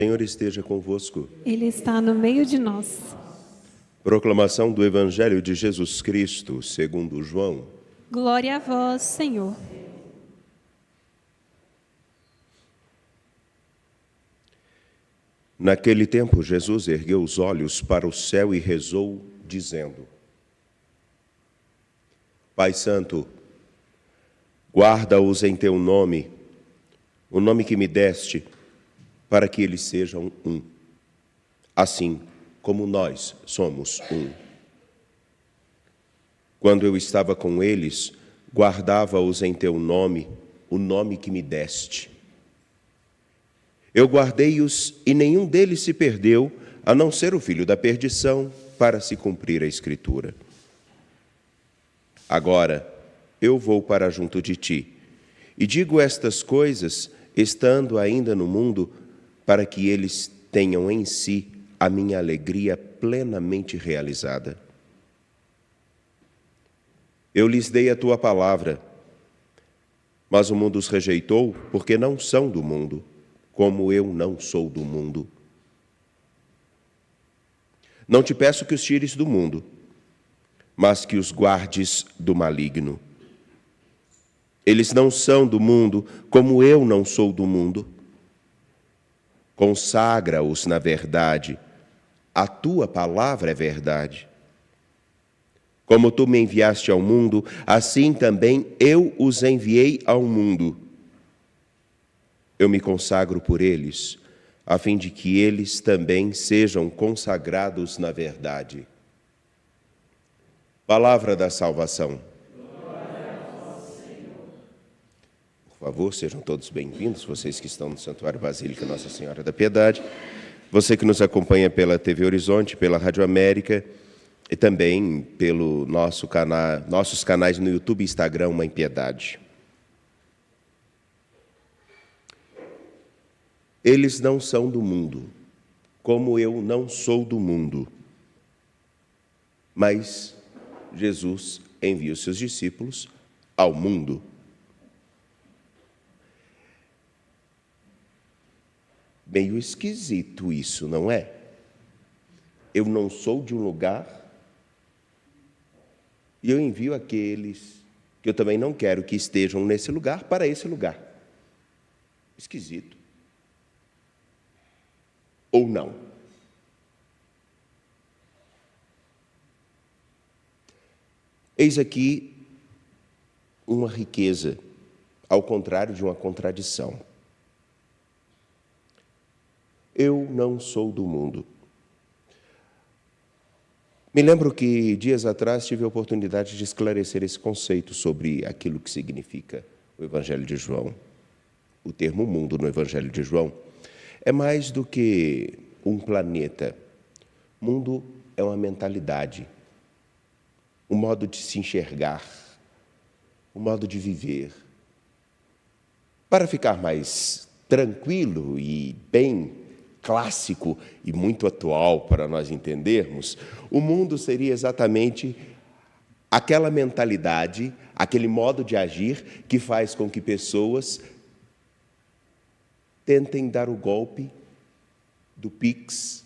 Senhor esteja convosco. Ele está no meio de nós. Proclamação do Evangelho de Jesus Cristo, segundo João. Glória a vós, Senhor. Naquele tempo, Jesus ergueu os olhos para o céu e rezou, dizendo: Pai Santo, guarda-os em teu nome, o nome que me deste, para que eles sejam um, assim como nós somos um. Quando eu estava com eles, guardava-os em teu nome, o nome que me deste. Eu guardei-os e nenhum deles se perdeu, a não ser o filho da perdição, para se cumprir a Escritura. Agora, eu vou para junto de ti, e digo estas coisas, estando ainda no mundo, para que eles tenham em si a minha alegria plenamente realizada. Eu lhes dei a tua palavra, mas o mundo os rejeitou, porque não são do mundo, como eu não sou do mundo. Não te peço que os tires do mundo, mas que os guardes do maligno. Eles não são do mundo, como eu não sou do mundo. Consagra-os na verdade. A tua palavra é verdade. Como tu me enviaste ao mundo, assim também eu os enviei ao mundo. Eu me consagro por eles, a fim de que eles também sejam consagrados na verdade. Palavra da salvação. Por favor, sejam todos bem-vindos, vocês que estão no Santuário Basílica Nossa Senhora da Piedade, você que nos acompanha pela TV Horizonte, pela Rádio América e também pelo nossos canais no YouTube e Instagram, Mãe Piedade. Eles não são do mundo, como eu não sou do mundo. Mas Jesus envia os seus discípulos ao mundo. Meio esquisito isso, não é? Eu não sou de um lugar e eu envio aqueles que eu também não quero que estejam nesse lugar para esse lugar. Esquisito. Ou não? Eis aqui uma riqueza, ao contrário de uma contradição. Eu não sou do mundo. Me lembro que dias atrás tive a oportunidade de esclarecer esse conceito sobre aquilo que significa o Evangelho de João. O termo mundo no Evangelho de João é mais do que um planeta. Mundo é uma mentalidade, um modo de se enxergar, um modo de viver. Para ficar mais tranquilo e bem clássico e muito atual para nós entendermos, o mundo seria exatamente aquela mentalidade, aquele modo de agir que faz com que pessoas tentem dar o golpe do Pix,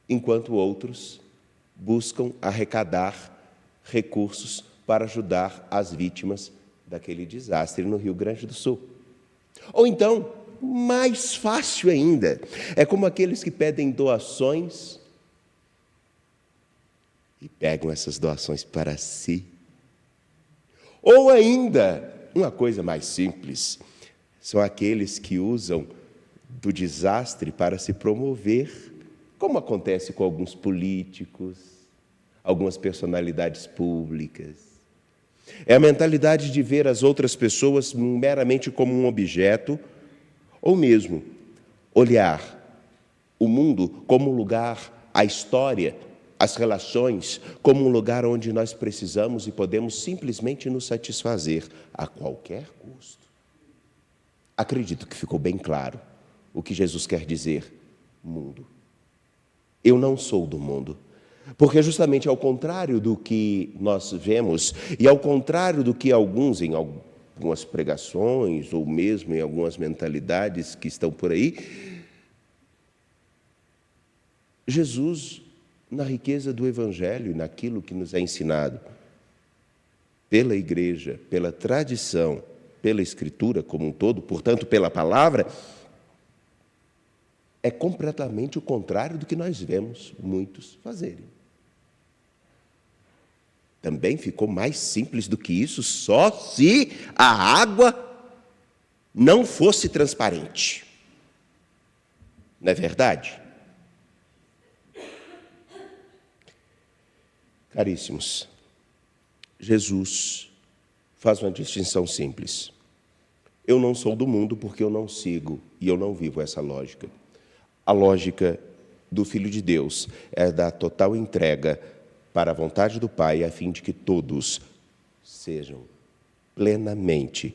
enquanto outros buscam arrecadar recursos para ajudar as vítimas daquele desastre no Rio Grande do Sul. Ou então, mais fácil ainda, é como aqueles que pedem doações e pegam essas doações para si. Ou ainda, uma coisa mais simples, são aqueles que usam do desastre para se promover, como acontece com alguns políticos, algumas personalidades públicas. É a mentalidade de ver as outras pessoas meramente como um objeto, ou mesmo olhar o mundo como um lugar, a história, as relações, como um lugar onde nós precisamos e podemos simplesmente nos satisfazer a qualquer custo. Acredito que ficou bem claro o que Jesus quer dizer, mundo. Eu não sou do mundo, porque justamente ao contrário do que nós vemos e ao contrário do que alguns em algumas pregações ou mesmo em algumas mentalidades que estão por aí, Jesus, na riqueza do Evangelho, naquilo que nos é ensinado pela igreja, pela tradição, pela Escritura como um todo, portanto, pela palavra, é completamente o contrário do que nós vemos muitos fazerem. Também ficou mais simples do que isso, só se a água não fosse transparente. Não é verdade? Caríssimos, Jesus faz uma distinção simples. Eu não sou do mundo porque eu não sigo e eu não vivo essa lógica. A lógica do Filho de Deus é da total entrega para a vontade do Pai, a fim de que todos sejam plenamente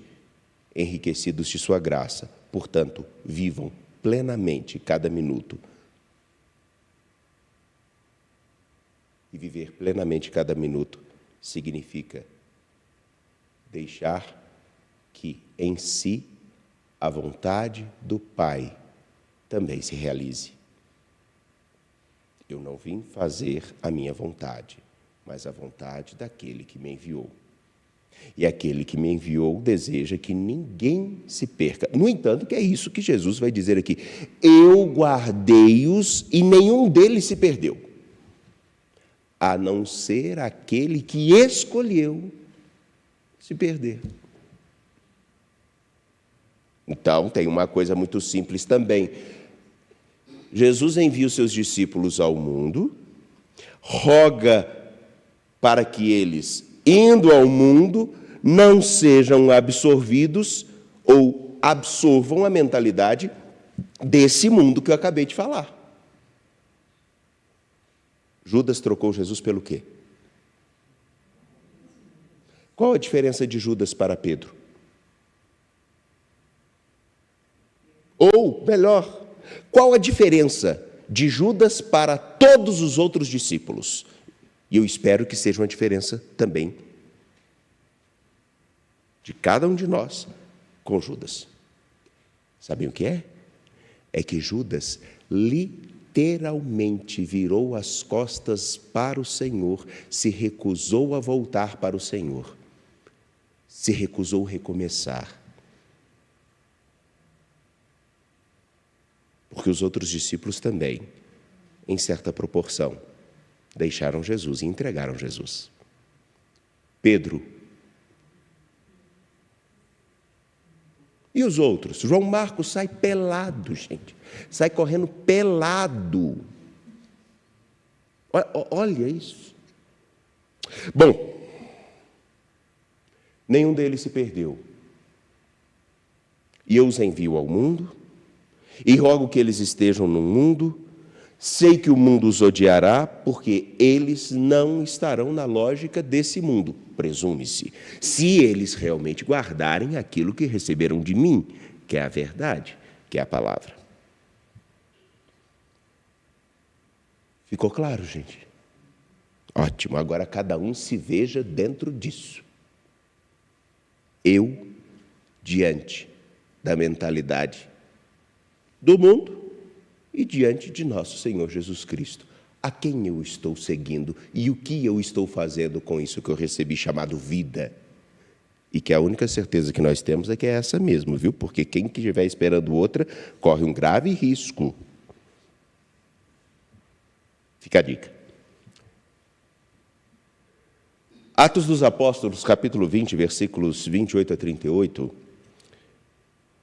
enriquecidos de sua graça. Portanto, vivam plenamente cada minuto. E viver plenamente cada minuto significa deixar que em si a vontade do Pai também se realize. Eu não vim fazer a minha vontade, mas a vontade daquele que me enviou. E aquele que me enviou deseja que ninguém se perca. No entanto, que é isso que Jesus vai dizer aqui. Eu guardei-os e nenhum deles se perdeu, a não ser aquele que escolheu se perder. Então, tem uma coisa muito simples também. Jesus envia os seus discípulos ao mundo, roga para que eles, indo ao mundo, não sejam absorvidos ou absorvam a mentalidade desse mundo que eu acabei de falar. Judas trocou Jesus pelo quê? Qual a diferença de Judas para Pedro? Ou, melhor, qual a diferença de Judas para todos os outros discípulos? E eu espero que seja uma diferença também de cada um de nós com Judas. Sabem o que é? É que Judas literalmente virou as costas para o Senhor, se recusou a voltar para o Senhor, se recusou a recomeçar. Porque os outros discípulos também, em certa proporção, deixaram Jesus e entregaram Jesus. Pedro. E os outros? João Marcos sai pelado, gente. Sai correndo pelado. Olha isso. Bom, nenhum deles se perdeu. E eu os envio ao mundo, e rogo que eles estejam no mundo. Sei que o mundo os odiará, porque eles não estarão na lógica desse mundo, presume-se, se eles realmente guardarem aquilo que receberam de mim, que é a verdade, que é a palavra. Ficou claro, gente? Ótimo, agora cada um se veja dentro disso. Eu, diante da mentalidade do mundo e diante de nosso Senhor Jesus Cristo, a quem eu estou seguindo e o que eu estou fazendo com isso que eu recebi chamado vida. E que a única certeza que nós temos é que é essa mesmo, viu? Porque quem que estiver esperando outra corre um grave risco. Fica a dica. Atos dos Apóstolos, capítulo 20, versículos 28 a 38,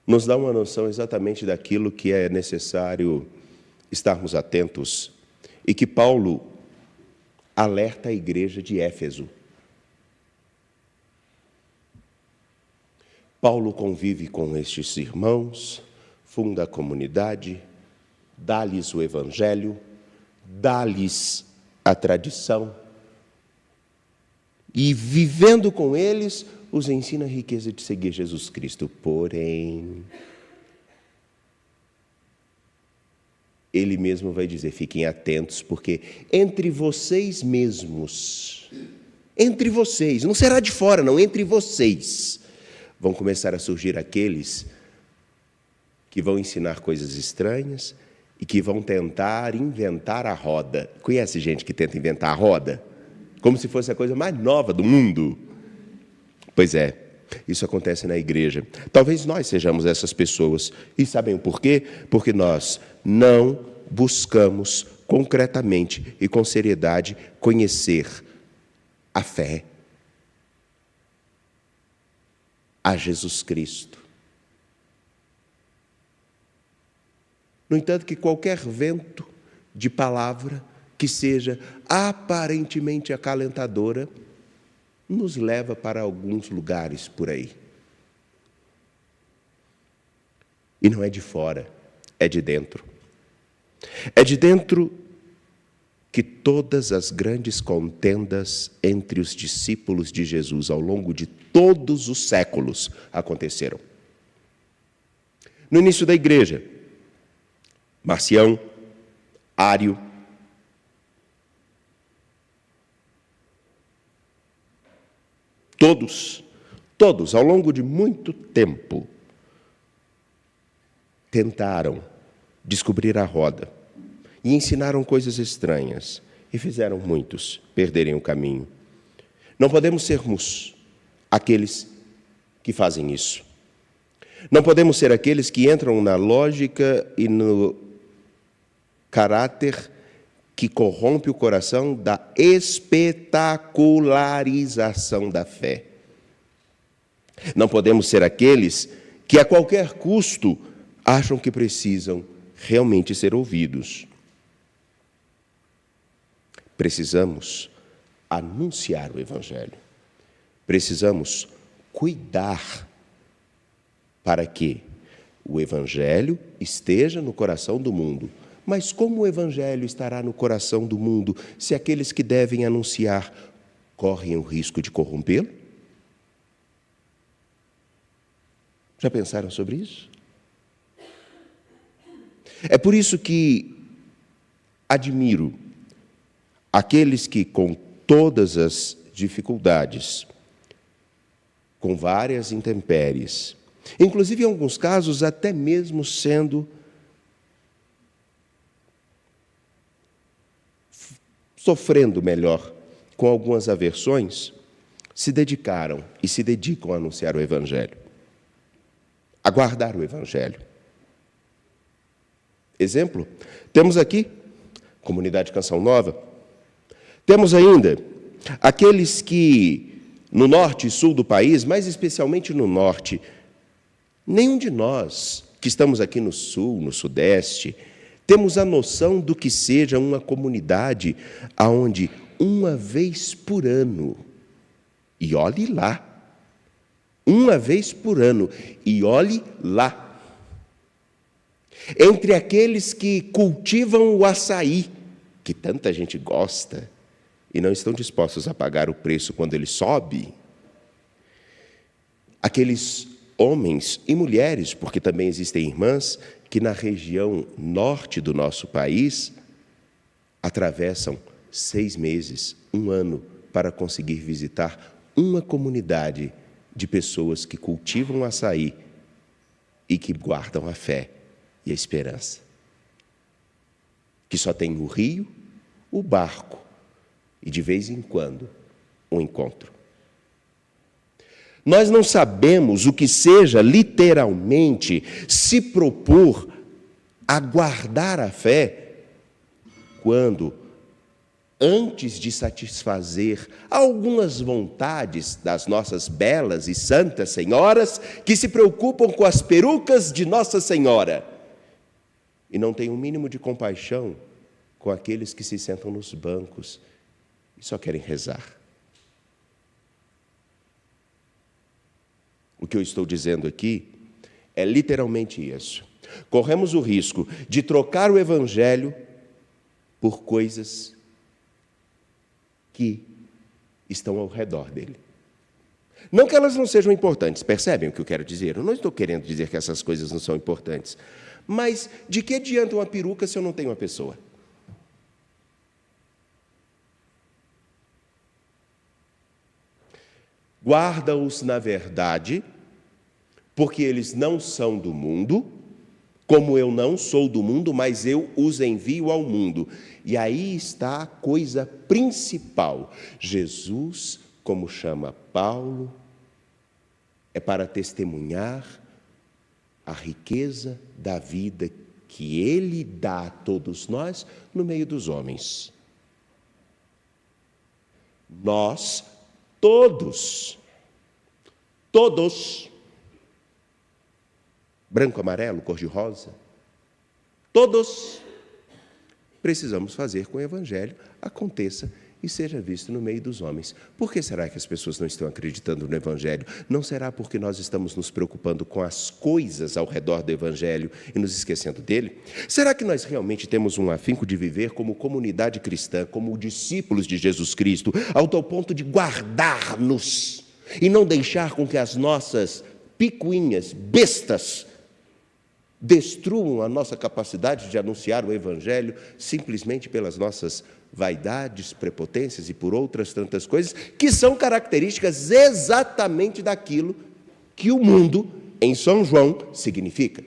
nos dá uma noção exatamente daquilo que é necessário estarmos atentos e que Paulo alerta a igreja de Éfeso. Paulo convive com estes irmãos, funda a comunidade, dá-lhes o evangelho, dá-lhes a tradição e, vivendo com eles, os ensina a riqueza de seguir Jesus Cristo. Porém, ele mesmo vai dizer, fiquem atentos, porque entre vocês mesmos, entre vocês, não será de fora não, entre vocês, vão começar a surgir aqueles que vão ensinar coisas estranhas e que vão tentar inventar a roda. Conhece gente que tenta inventar a roda? Como se fosse a coisa mais nova do mundo. Pois é, isso acontece na igreja. Talvez nós sejamos essas pessoas. E sabem o porquê? Porque nós não buscamos concretamente e com seriedade conhecer a fé, a Jesus Cristo. No entanto, que qualquer vento de palavra que seja aparentemente acalentadora nos leva para alguns lugares por aí. E não é de fora, é de dentro. É de dentro que todas as grandes contendas entre os discípulos de Jesus ao longo de todos os séculos aconteceram. No início da igreja, Marcião, Ário, todos, ao longo de muito tempo, tentaram descobrir a roda e ensinaram coisas estranhas e fizeram muitos perderem o caminho. Não podemos sermos aqueles que fazem isso. Não podemos ser aqueles que entram na lógica e no caráter que corrompe o coração da espetacularização da fé. Não podemos ser aqueles que a qualquer custo acham que precisam realmente ser ouvidos. Precisamos anunciar o Evangelho. Precisamos cuidar para que o Evangelho esteja no coração do mundo. Mas como o Evangelho estará no coração do mundo se aqueles que devem anunciar correm o risco de corrompê-lo? Já pensaram sobre isso? É por isso que admiro aqueles que, com todas as dificuldades, com várias intempéries, inclusive em alguns casos até mesmo sofrendo melhor com algumas aversões, se dedicaram e se dedicam a anunciar o Evangelho, a guardar o Evangelho. Exemplo, temos aqui, Comunidade Canção Nova, temos ainda aqueles que, no norte e sul do país, mais especialmente no norte, nenhum de nós que estamos aqui no sul, no sudeste, temos a noção do que seja uma comunidade onde, uma vez por ano, e olhe lá, uma vez por ano, e olhe lá, entre aqueles que cultivam o açaí, que tanta gente gosta, e não estão dispostos a pagar o preço quando ele sobe, aqueles homens e mulheres, porque também existem irmãs, que na região norte do nosso país atravessam 6 meses, 1 ano, para conseguir visitar uma comunidade de pessoas que cultivam açaí e que guardam a fé e a esperança. Que só tem o rio, o barco e, de vez em quando, um encontro. Nós não sabemos o que seja, literalmente, se propor a guardar a fé quando, antes de satisfazer algumas vontades das nossas belas e santas senhoras, que se preocupam com as perucas de Nossa Senhora e não têm o mínimo de compaixão com aqueles que se sentam nos bancos e só querem rezar. O que eu estou dizendo aqui é literalmente isso. Corremos o risco de trocar o Evangelho por coisas que estão ao redor dele. Não que elas não sejam importantes, percebem o que eu quero dizer? Eu não estou querendo dizer que essas coisas não são importantes. Mas de que adianta uma peruca se eu não tenho uma pessoa? Guarda-os na verdade, porque eles não são do mundo, Como eu não sou do mundo, mas eu os envio ao mundo. E aí está a coisa principal. Jesus, como chama Paulo, é para testemunhar a riqueza da vida que Ele dá a todos nós no meio dos homens. Nós, todos, branco, amarelo, cor-de-rosa, todos precisamos fazer com que o Evangelho aconteça e seja visto no meio dos homens. Por que será que as pessoas não estão acreditando no Evangelho? Não será porque nós estamos nos preocupando com as coisas ao redor do Evangelho e nos esquecendo dele? Será que nós realmente temos um afinco de viver como comunidade cristã, como discípulos de Jesus Cristo, ao tal ponto de guardar-nos e não deixar com que as nossas picuinhas, bestas, destruam a nossa capacidade de anunciar o Evangelho simplesmente pelas nossas vaidades, prepotências e por outras tantas coisas que são características exatamente daquilo que o mundo, em São João, significa.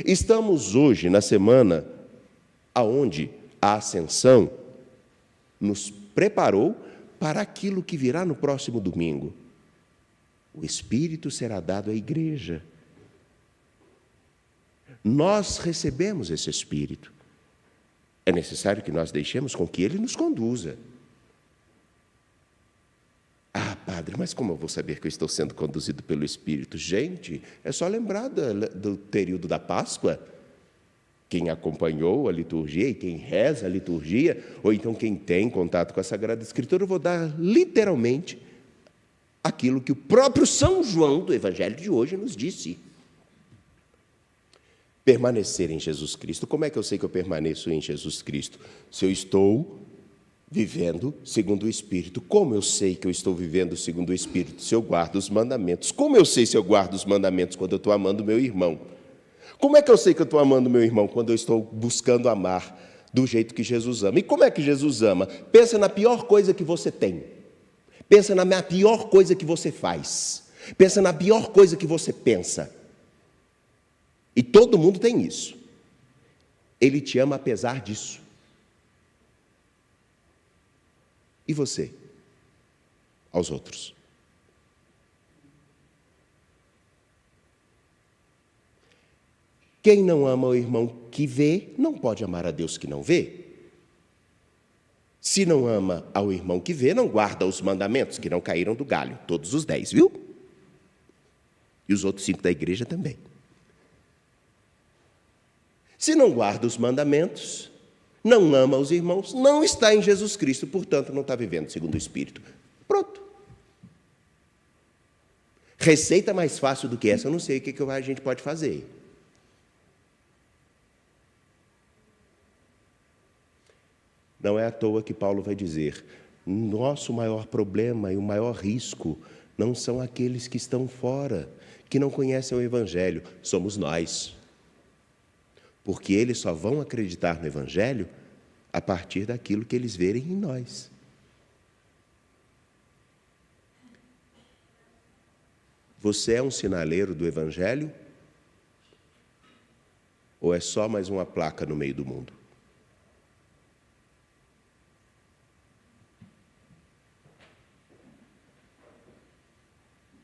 Estamos hoje na semana aonde a Ascensão nos preparou para aquilo que virá no próximo domingo. O Espírito será dado à igreja. Nós recebemos esse Espírito. É necessário que nós deixemos com que Ele nos conduza. Ah, padre, mas como eu vou saber que eu estou sendo conduzido pelo Espírito? Gente, é só lembrar do período da Páscoa. Quem acompanhou a liturgia e quem reza a liturgia, ou então quem tem contato com a Sagrada Escritura, eu vou dar literalmente aquilo que o próprio São João do Evangelho de hoje nos disse. Permanecer em Jesus Cristo. Como é que eu sei que eu permaneço em Jesus Cristo? Se eu estou vivendo segundo o Espírito. Como eu sei que eu estou vivendo segundo o Espírito? Se eu guardo os mandamentos. Como eu sei se eu guardo os mandamentos? Quando eu estou amando o meu irmão. Como é que eu sei que eu estou amando o meu irmão? Quando eu estou buscando amar do jeito que Jesus ama. E como é que Jesus ama? Pensa na pior coisa que você tem. Pensa na pior coisa que você faz. Pensa na pior coisa que você pensa. E todo mundo tem isso. Ele te ama apesar disso. E você? Aos outros. Quem não ama o irmão que vê, não pode amar a Deus que não vê. Se não ama ao irmão que vê, não guarda os mandamentos que não caíram do galho. Todos os 10, viu? E os outros 5 da igreja também. Se não guarda os mandamentos, não ama os irmãos, não está em Jesus Cristo, portanto, não está vivendo segundo o Espírito. Pronto. Receita mais fácil do que essa, eu não sei o que a gente pode fazer. Não é à toa que Paulo vai dizer, nosso maior problema e o maior risco não são aqueles que estão fora, que não conhecem o Evangelho, somos nós. Porque eles só vão acreditar no Evangelho a partir daquilo que eles verem em nós. Você é um sinaleiro do Evangelho? Ou é só mais uma placa no meio do mundo?